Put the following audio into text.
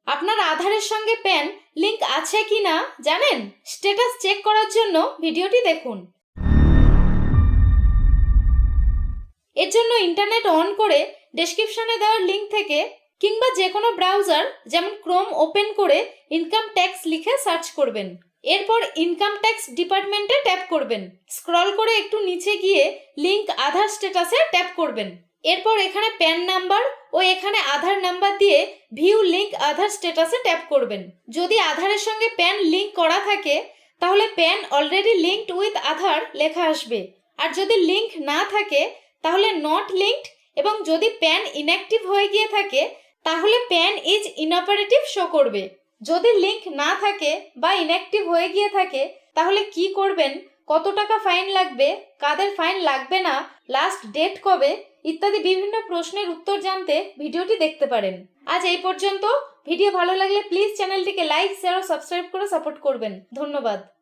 আপনার আধারের সঙ্গে প্যান লিংক আছে কি না জানেন? স্ট্যাটাস চেক করার জন্য ভিডিওটি দেখুন। এর জন্য ইন্টারনেট অন করে ডেসক্রিপশনে দেওয়ার লিংক থেকে কিংবা যে কোনো ব্রাউজার যেমন ক্রোম ওপেন করে ইনকাম ট্যাক্স লিখে সার্চ করবেন। এরপর ইনকাম ট্যাক্স ডিপার্টমেন্টে ট্যাপ করবেন। স্ক্রল করে একটু নিচে গিয়ে লিংক আধার স্ট্যাটাসে ট্যাপ করবেন। এরপর এখানে প্যান নাম্বার ও এখানে আধার নাম্বার দিয়ে ভিউ লিংক আধার স্ট্যাটাসে ট্যাপ করবেন। যদি আধারের সঙ্গে প্যান লিংক করা থাকে তাহলে প্যান অলরেডি লিঙ্কড উইথ আধার লেখা আসবে, আর যদি লিংক না থাকে তাহলে নট লিঙ্কড, এবং যদি প্যান ইনঅ্যাক্টিভ হয়ে গিয়ে থাকে তাহলে প্যান ইজ ইনঅপারেটিভ শো করবে। যদি লিংক না থাকে বা ইনঅ্যাক্টিভ হয়ে গিয়ে থাকে তাহলে কি করবেন, কত টাকা ফাইন লাগবে, কাদের ফাইন লাগবে না, লাস্ট ডেট কবে ইত্যাদি বিভিন্ন প্রশ্নের উত্তর জানতে ভিডিওটি দেখতে পারেন। আজ এই পর্যন্ত। ভিডিও ভালো লাগলে প্লিজ চ্যানেলটিকে লাইক, শেয়ার ও সাবস্ক্রাইব করে সাপোর্ট করবেন। ধন্যবাদ।